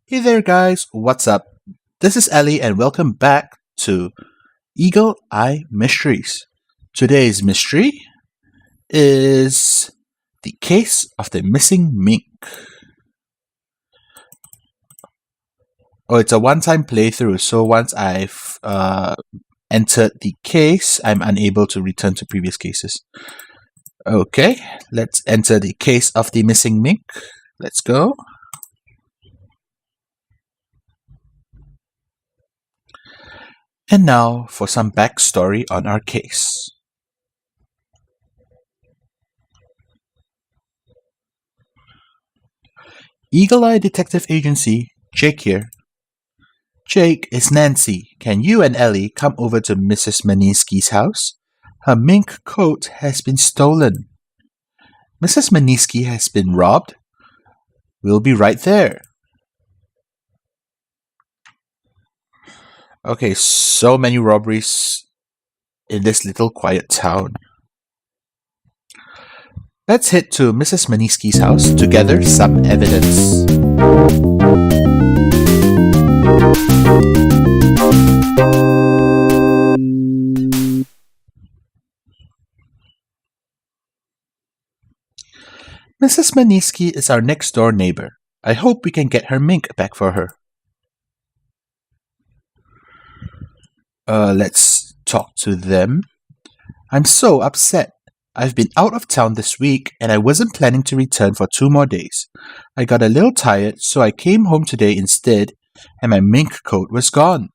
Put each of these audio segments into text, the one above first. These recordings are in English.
Hey there, guys, what's up? This is Ellie, and welcome back to Eagle Eye Mysteries. Today's mystery is the case of the missing mink. Oh, it's a one time playthrough, so once I've entered the case, I'm unable to return to previous cases. Okay, let's enter the case of the missing mink. Let's go. And now for some backstory on our case. Eagle Eye Detective Agency, Jake here. Jake, it's Nancy. Can you and Ellie come over to Mrs. Maniski's house? Her mink coat has been stolen. Mrs. Maniski has been robbed? We'll be right there. Okay, so many robberies in this little quiet town. Let's head to Mrs. Maniski's house to gather some evidence. Mrs. Maniski is our next door neighbor. I hope we can get her mink back for her. Let's talk to them. I'm so upset. I've been out of town this week and I wasn't planning to return for 2 more days. I got a little tired, so I came home today instead, and my mink coat was gone.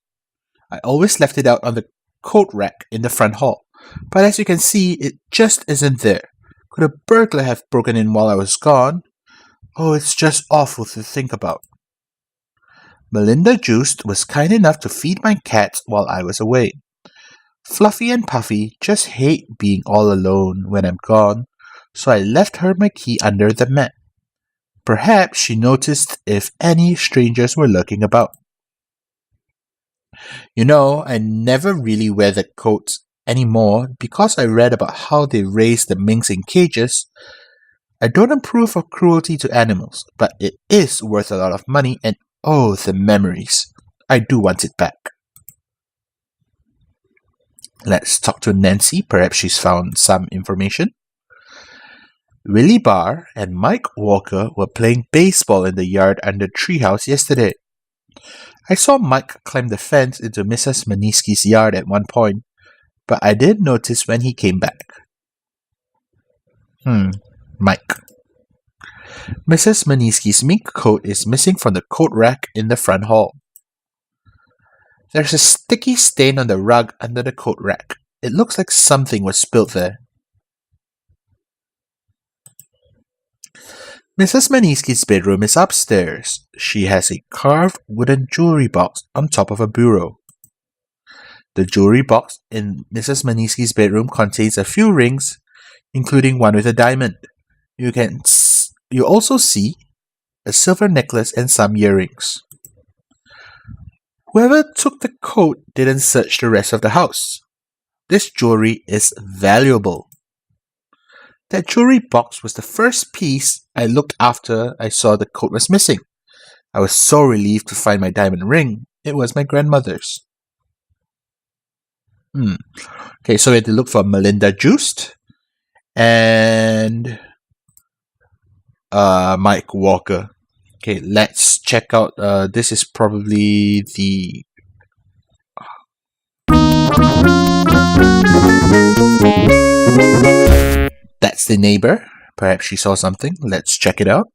I always left it out on the coat rack in the front hall, but as you can see, it just isn't there. Could a burglar have broken in while I was gone? Oh, it's just awful to think about. Melinda Juiced was kind enough to feed my cats while I was away. Fluffy and Puffy just hate being all alone when I'm gone, so I left her my key under the mat. Perhaps she noticed if any strangers were lurking about. You know, I never really wear the coats anymore because I read about how they raise the minks in cages. I don't approve of cruelty to animals, but it is worth a lot of money, and oh, the memories. I do want it back. Let's talk to Nancy. Perhaps she's found some information. Willie Barr and Mike Walker were playing baseball in the yard under Treehouse yesterday. I saw Mike climb the fence into Mrs. Maniski's yard at one point, but I didn't notice when he came back. Mike. Mrs. Maniski's mink coat is missing from the coat rack in the front hall. There's a sticky stain on the rug under the coat rack. It looks like something was spilled there. Mrs. Maniski's bedroom is upstairs. She has a carved wooden jewelry box on top of a bureau. The jewelry box in Mrs. Maniski's bedroom contains a few rings, including one with a diamond. You also see a silver necklace and some earrings. Whoever took the coat didn't search the rest of the house. This jewelry is valuable. That jewelry box was the first piece I looked after I saw the coat was missing. I was so relieved to find my diamond ring. It was my grandmother's. Okay, so we had to look for Melinda Juiced and Mike Walker. Okay, let's check out. This is probably the. That's the neighbor. Perhaps she saw something. Let's check it out.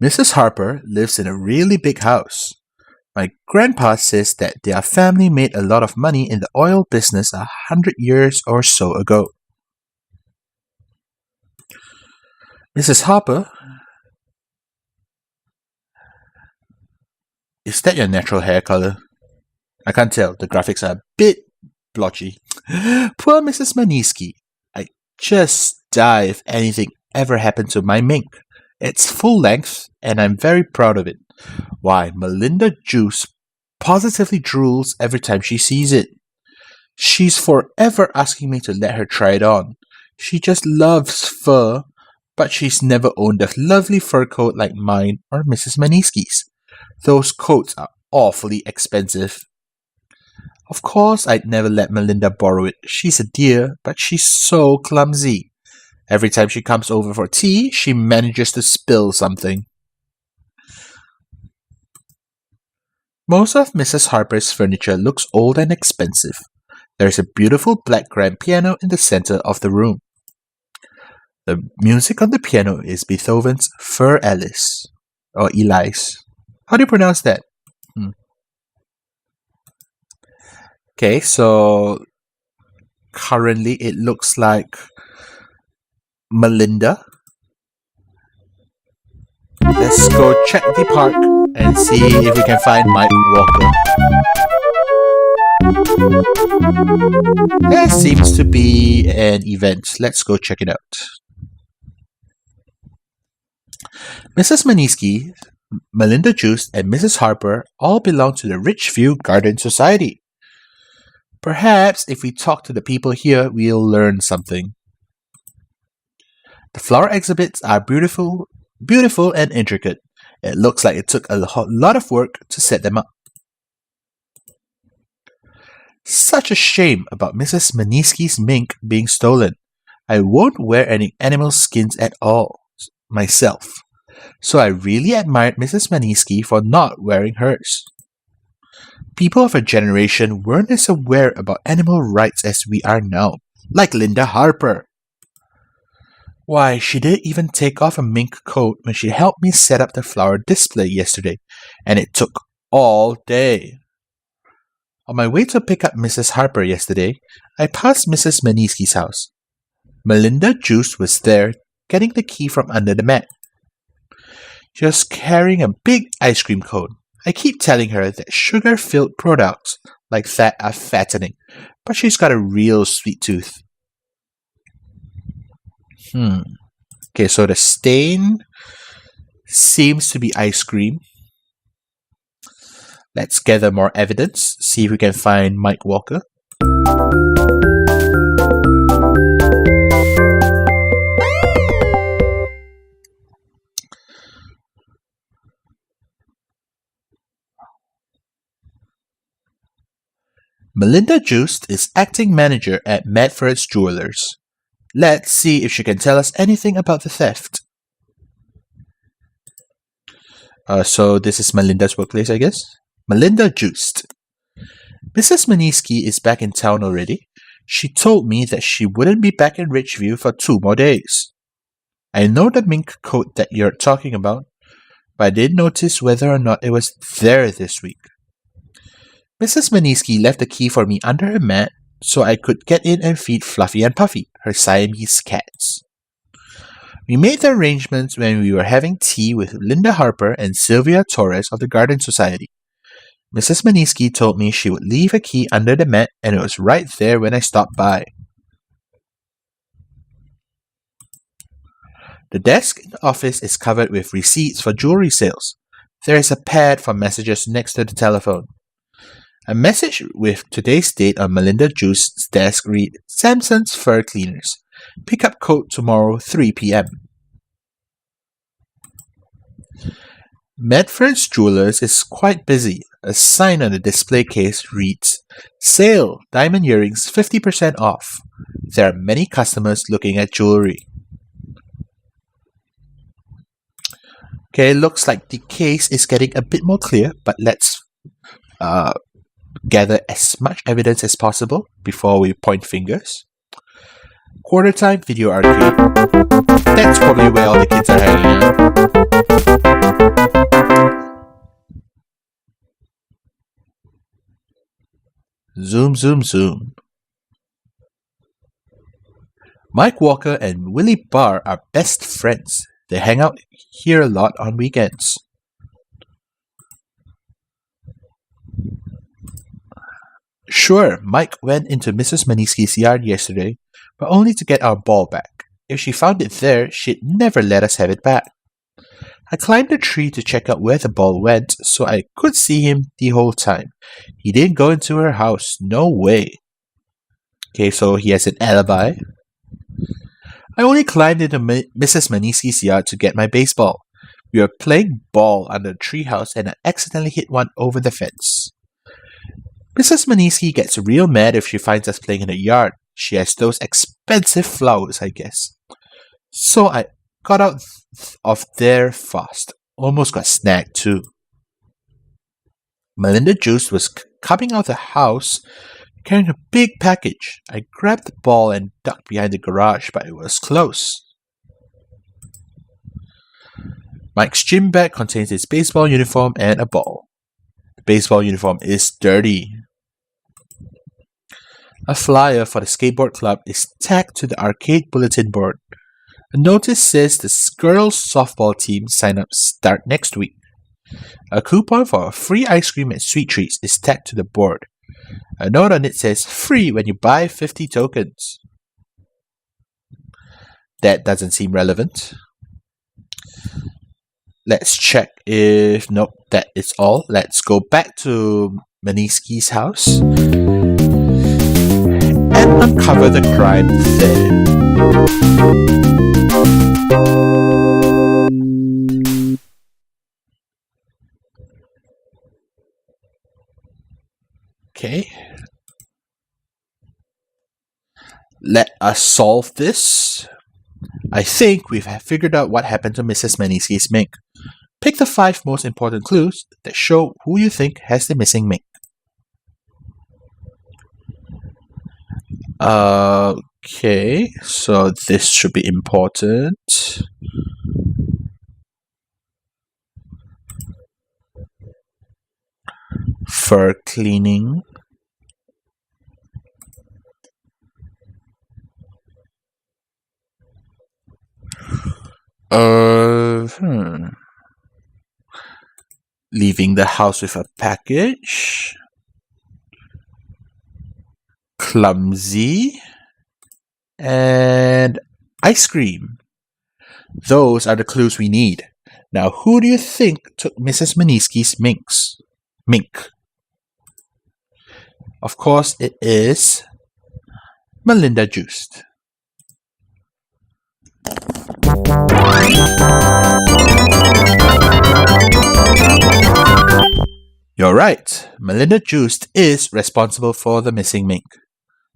Mrs. Harper lives in a really big house. My grandpa says that their family made a lot of money in the oil business 100 years or so ago. Mrs. Harper, is that your natural hair color? I can't tell. The graphics are a bit blotchy. Poor Mrs. Maniski. I'd just die if anything ever happened to my mink. It's full length, and I'm very proud of it. Why, Melinda Juice positively drools every time she sees it. She's forever asking me to let her try it on. She just loves fur, but she's never owned a lovely fur coat like mine or Mrs. Maniski's. Those coats are awfully expensive. Of course, I'd never let Melinda borrow it. She's a dear, but she's so clumsy. Every time she comes over for tea, she manages to spill something. Most of Mrs. Harper's furniture looks old and expensive. There's a beautiful black grand piano in the center of the room. The music on the piano is Beethoven's Für Alice, or Elise. How do you pronounce that? Okay, so currently it looks like Melinda. Let's go check the park and see if we can find Mike Walker. There seems to be an event. Let's go check it out. Mrs. Maniski, Melinda Juice, and Mrs. Harper all belong to the Richview Garden Society. Perhaps if we talk to the people here, we'll learn something. The flower exhibits are beautiful and intricate. It looks like it took a lot of work to set them up. Such a shame about Mrs. Maniski's mink being stolen. I won't wear any animal skins at all, myself. So I really admired Mrs. Maniski for not wearing hers. People of her generation weren't as aware about animal rights as we are now, like Linda Harper. Why, she didn't even take off a mink coat when she helped me set up the flower display yesterday, and it took all day. On my way to pick up Mrs. Harper yesterday, I passed Mrs. Maniski's house. Melinda Juice was there, getting the key from under the mat. She was carrying a big ice cream cone. I keep telling her that sugar-filled products like that are fattening, but she's got a real sweet tooth. Okay, so the stain seems to be ice cream. Let's gather more evidence, see if we can find Mike Walker. Melinda Juice is acting manager at Medford's Jewelers. Let's see if she can tell us anything about the theft. So this is Melinda's workplace, I guess. Melinda Juice. Mrs. Maniski is back in town already. She told me that she wouldn't be back in Richview for 2 more days. I know the mink coat that you're talking about, but I didn't notice whether or not it was there this week. Mrs. Maniski left the key for me under her mat so I could get in and feed Fluffy and Puffy, her Siamese cats. We made the arrangements when we were having tea with Linda Harper and Sylvia Torres of the Garden Society. Mrs. Maniski told me she would leave a key under the mat, and it was right there when I stopped by. The desk in the office is covered with receipts for jewelry sales. There is a pad for messages next to the telephone. A message with today's date on Melinda Juice's desk read, Samson's Fur Cleaners. Pick up coat tomorrow 3 p.m. Medford's Jewelers is quite busy. A sign on the display case reads, Sale, diamond earrings 50% off. There are many customers looking at jewelry. Okay, looks like the case is getting a bit more clear, but let's gather as much evidence as possible before we point fingers. Quarter Time Video Arcade. That's probably where all the kids are hanging out. Zoom, zoom, zoom. Mike Walker and Willie Barr are best friends. They hang out here a lot on weekends. Sure, Mike went into Mrs. Maniski's yard yesterday, but only to get our ball back. If she found it there, she'd never let us have it back. I climbed a tree to check out where the ball went, so I could see him the whole time. He didn't go into her house. No way. Okay, so he has an alibi. I only climbed into Mrs. Maniski's yard to get my baseball. We were playing ball under the treehouse and I accidentally hit one over the fence. Mrs. Maniski gets real mad if she finds us playing in the yard. She has those expensive flowers, I guess. So I got out of there fast. Almost got snagged too. Melinda Juice was coming out of the house carrying a big package. I grabbed the ball and ducked behind the garage, but it was close. Mike's gym bag contains his baseball uniform and a ball. The baseball uniform is dirty. A flyer for the skateboard club is tacked to the arcade bulletin board. A notice says the girls' softball team sign-ups start next week. A coupon for free ice cream and sweet treats is tacked to the board. A note on it says free when you buy 50 tokens. That doesn't seem relevant. Let's check if... Nope, that is all. Let's go back to Maniski's house and uncover the crime there. Okay. Let us solve this. I think we've figured out what happened to Mrs. Maniski's mink. Pick the 5 most important clues that show who you think has the missing mink. Okay, so this should be important. Fur cleaning. Leaving the house with a package. Clumsy. And ice cream. Those are the clues we need. Now, who do you think took Mrs. Maniski's mink? Of course, it is Melinda Juice. You're right. Melinda Juice is responsible for the missing mink.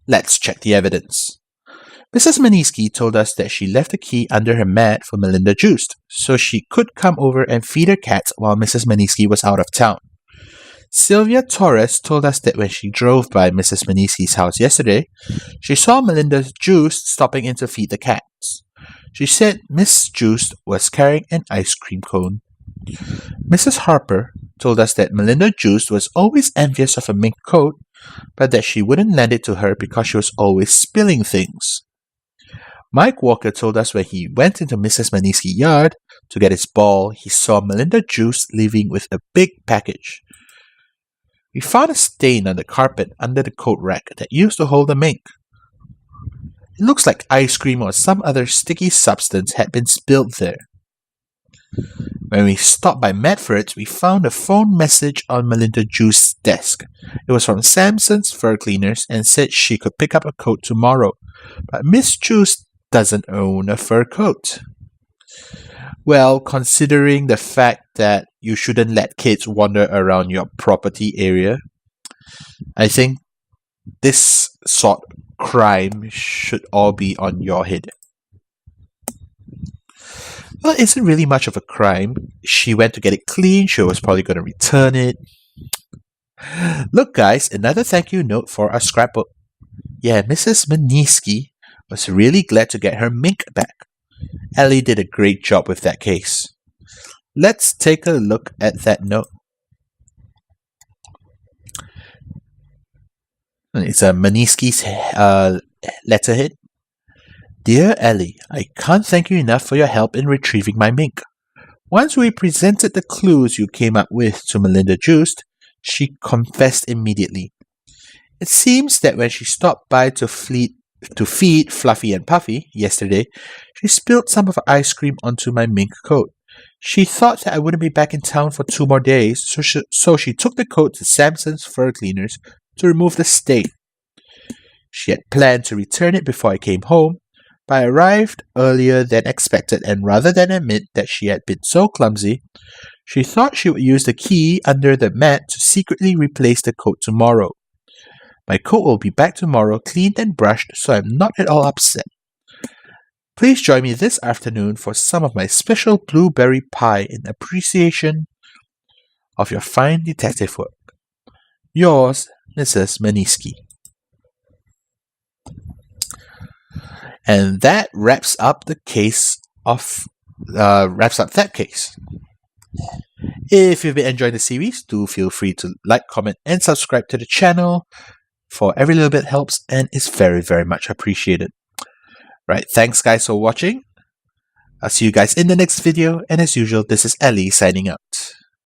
Let's check the evidence. Mrs. Maniski told us that she left the key under her mat for Melinda Juice, so she could come over and feed her cats while Mrs. Maniski was out of town. Sylvia Torres told us that when she drove by Mrs. Maniski's house yesterday, she saw Melinda Juice stopping in to feed the cats. She said Miss Juice was carrying an ice cream cone. Mrs. Harper told us that Melinda Juice was always envious of a mink coat, but that she wouldn't lend it to her because she was always spilling things. Mike Walker told us when he went into Mrs. Maniski's yard to get his ball, he saw Melinda Juice leaving with a big package. We found a stain on the carpet under the coat rack that used to hold the mink. It looks like ice cream or some other sticky substance had been spilled there. When we stopped by Medford's, we found a phone message on Melinda Juice's desk. It was from Samson's Fur Cleaners and said she could pick up a coat tomorrow, but Miss Juice doesn't own a fur coat. Well, considering the fact that you shouldn't let kids wander around your property area, I think this sort of crime should all be on your head. Well, it isn't really much of a crime. She went to get it clean. She was probably going to return it. Look, guys, another thank you note for our scrapbook. Yeah, Mrs. Maniski was really glad to get her mink back. Ellie did a great job with that case. Let's take a look at that note. It's a Maniski's letterhead. Dear Ellie, I can't thank you enough for your help in retrieving my mink. Once we presented the clues you came up with to Melinda Juice, she confessed immediately. It seems that when she stopped by to feed Fluffy and Puffy yesterday, she spilled some of her ice cream onto my mink coat. She thought that I wouldn't be back in town for 2 more days, so she took the coat to Samson's Fur Cleaners to remove the stain. She had planned to return it before I came home, But I arrived earlier than expected, and rather than admit that she had been so clumsy, she thought she would use the key under the mat to secretly replace the coat tomorrow. My coat will be back tomorrow, cleaned and brushed, so I'm not at all upset. Please join me this afternoon for some of my special blueberry pie in appreciation of your fine detective work. Yours, Mrs. Maniski. And that wraps up that case. If you've been enjoying the series, do feel free to like, comment, and subscribe to the channel. For every little bit helps and is very, very much appreciated. Right, thanks guys for watching. I'll see you guys in the next video, and as usual, this is Ali signing out.